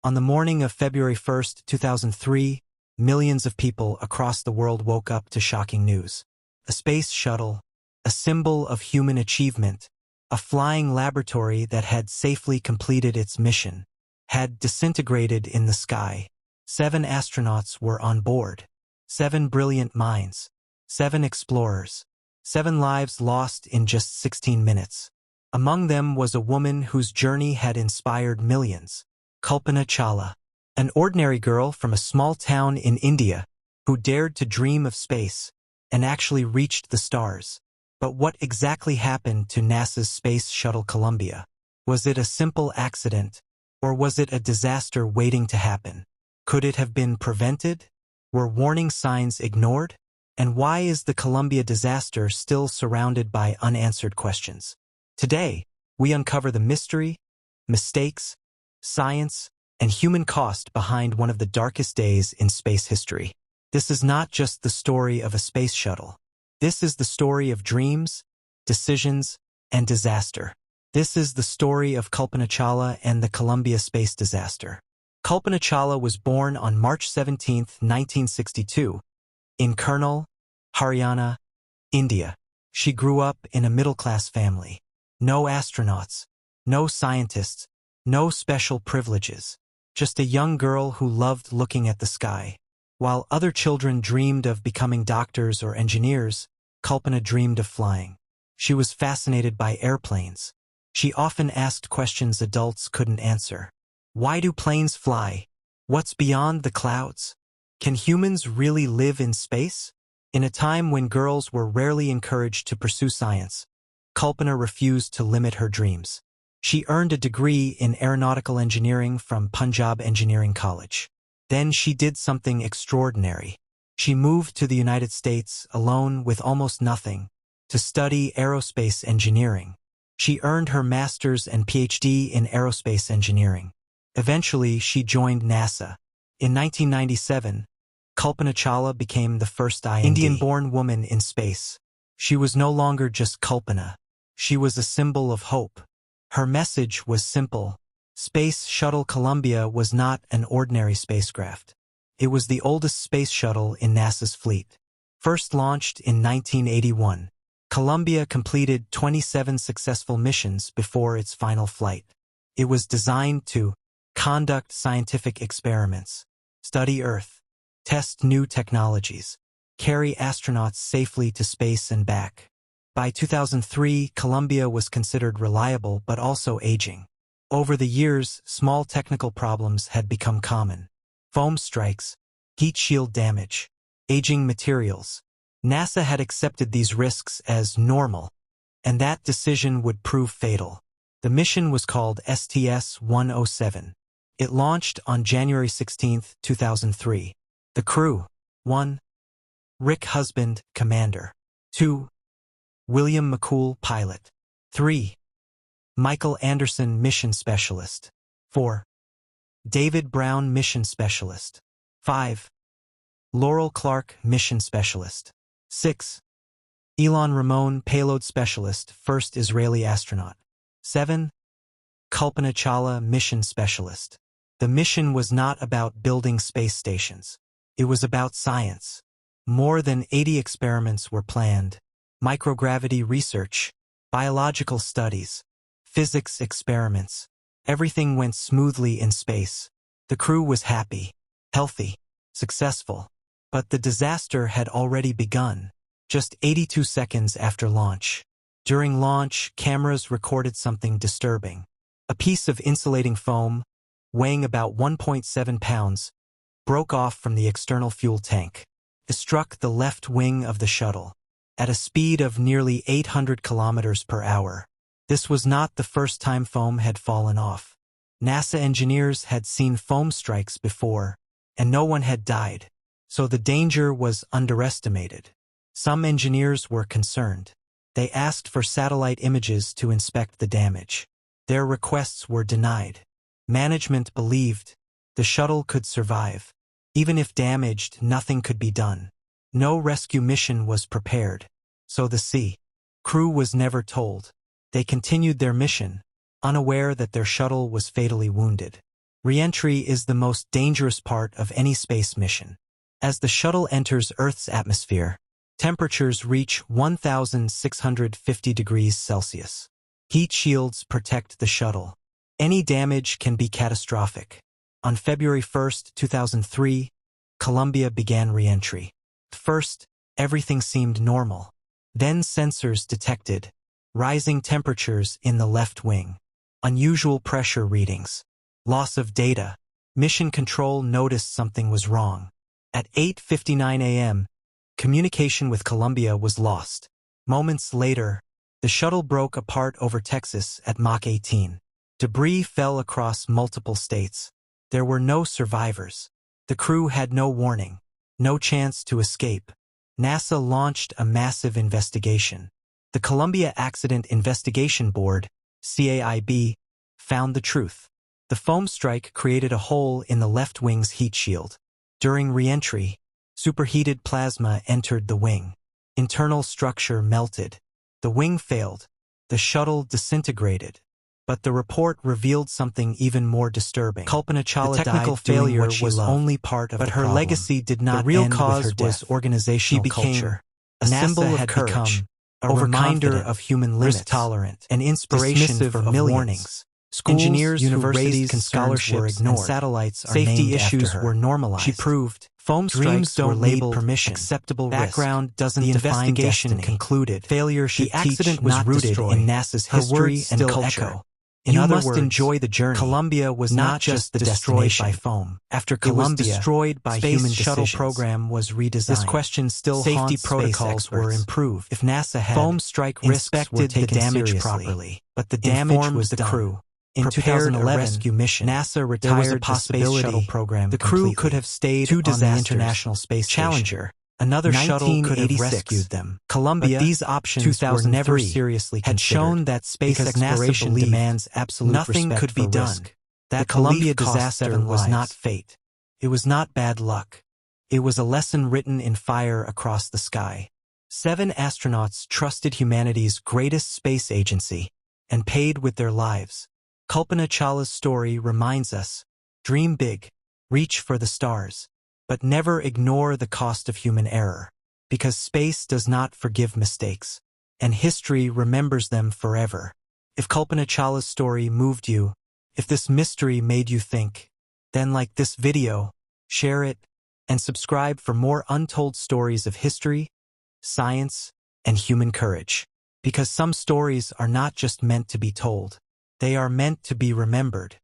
On the morning of February 1, 2003, millions of people across the world woke up to shocking news. A space shuttle, a symbol of human achievement, a flying laboratory that had safely completed its mission, had disintegrated in the sky. 7 astronauts were on board. 7 brilliant minds. 7 explorers. 7 lives lost in just 16 minutes. Among them was a woman whose journey had inspired millions. Kalpana Chawla, an ordinary girl from a small town in India who dared to dream of space and actually reached the stars. But what exactly happened to NASA's Space Shuttle Columbia? Was it a simple accident, or was it a disaster waiting to happen? Could it have been prevented? Were warning signs ignored? And why is the Columbia disaster still surrounded by unanswered questions? Today, we uncover the mystery, mistakes, science, and human cost behind one of the darkest days in space history. This is not just the story of a space shuttle. This is the story of dreams, decisions, and disaster. This is the story of Kalpana Chawla and the Columbia space disaster. Kalpana Chawla was born on March 17, 1962, in Kurnool, Haryana, India. She grew up in a middle-class family. No astronauts, no scientists, no special privileges. Just a young girl who loved looking at the sky. While other children dreamed of becoming doctors or engineers, Kalpana dreamed of flying. She was fascinated by airplanes. She often asked questions adults couldn't answer. Why do planes fly? What's beyond the clouds? Can humans really live in space? In a time when girls were rarely encouraged to pursue science, Kalpana refused to limit her dreams. She earned a degree in aeronautical engineering from Punjab Engineering College. Then she did something extraordinary. She moved to the United States alone with almost nothing to study aerospace engineering. She earned her master's and PhD in aerospace engineering. Eventually, she joined NASA. In 1997, Kalpana Chawla became the first Indian-born woman in space. She was no longer just Kalpana. She was a symbol of hope. Her message was simple. Space Shuttle Columbia was not an ordinary spacecraft. It was the oldest space shuttle in NASA's fleet. First launched in 1981, Columbia completed 27 successful missions before its final flight. It was designed to conduct scientific experiments, study Earth, test new technologies, carry astronauts safely to space and back. By 2003, Columbia was considered reliable but also aging. Over the years, small technical problems had become common. Foam strikes, heat shield damage, aging materials. NASA had accepted these risks as normal, and that decision would prove fatal. The mission was called STS-107. It launched on January 16, 2003. The crew: 1. Rick Husband, Commander. 2. William McCool, Pilot. 3. Michael Anderson, Mission Specialist. 4. David Brown, Mission Specialist. 5. Laurel Clark, Mission Specialist. 6. Elon Ramon, Payload Specialist, first Israeli astronaut. 7. Kalpana Chawla, Mission Specialist. The mission was not about building space stations. It was about science. More than 80 experiments were planned. Microgravity research, biological studies, physics experiments. Everything went smoothly in space. The crew was happy, healthy, successful. But the disaster had already begun, just 82 seconds after launch. During launch, cameras recorded something disturbing. A piece of insulating foam, weighing about 1.7 pounds, broke off from the external fuel tank. It struck the left wing of the shuttle at a speed of nearly 800 kilometers per hour. This was not the first time foam had fallen off. NASA engineers had seen foam strikes before, and no one had died, so the danger was underestimated. Some engineers were concerned. They asked for satellite images to inspect the damage. Their requests were denied. Management believed the shuttle could survive. Even if damaged, nothing could be done. No rescue mission was prepared, so the crew was never told. They continued their mission, unaware that their shuttle was fatally wounded. Re-entry is the most dangerous part of any space mission. As the shuttle enters Earth's atmosphere, temperatures reach 1,650 degrees Celsius. Heat shields protect the shuttle. Any damage can be catastrophic. On February 1, 2003, Columbia began re-entry. First, everything seemed normal. Then sensors detected rising temperatures in the left wing, unusual pressure readings, loss of data. Mission Control noticed something was wrong. At 8:59 a.m., communication with Columbia was lost. Moments later, the shuttle broke apart over Texas at Mach 18. Debris fell across multiple states. There were no survivors. The crew had no warning, no chance to escape. NASA launched a massive investigation. The Columbia Accident Investigation Board, CAIB, found the truth. The foam strike created a hole in the left wing's heat shield. During re-entry, superheated plasma entered the wing. Internal structure melted. The wing failed. The shuttle disintegrated. But the report revealed something even more disturbing. Kalpana Chawla The technical died doing failure what she was loved, only part of but the her problem. legacy did not The real end cause with her was death. organizational She became culture. a NASA symbol of had courage, become a reminder overconfident, of human limits, risk-tolerant, an inspiration dismissive for of millions. warnings. Schools, Engineers, universities, and scholarships and and satellites are safety named issues after her. were normalized. She proved Foam dreams strikes don't were need labeled permission. acceptable Background risk. doesn't The define investigation destiny. concluded. Failure should The accident teach, was not rooted destroy. in NASA's Her history words and still culture. echo. In You other must words, enjoy the journey. Columbia was not just the destroyed destination. by foam. After It was Columbia, destroyed by Space human Shuttle decisions. program was redesigned. This question still Safety haunts protocols space were experts. improved. If NASA had Foam strike risks were inspected the taken damage seriously, properly, but the damage informed was the done. crew, In prepared a 2011, rescue mission. NASA retired There was a the Space possibility Shuttle program the crew completely. could have stayed Two on the disasters, International Space Challenger, Station. another shuttle could have 1986. rescued them. Columbia, But these options were never 2003, seriously had considered. shown that space Because NASA exploration believed demands absolute nothing respect could be for done. risk. That The Columbia belief cost disaster 7 was lives. not fate. It was not bad luck. It was a lesson written in fire across the sky. 7 astronauts trusted humanity's greatest space agency and paid with their lives. Kalpana Chawla's story reminds us, dream big, reach for the stars, but never ignore the cost of human error, because space does not forgive mistakes, and history remembers them forever. If Kalpana Chawla's story moved you, if this mystery made you think, then like this video, share it, and subscribe for more untold stories of history, science, and human courage. Because some stories are not just meant to be told, they are meant to be remembered.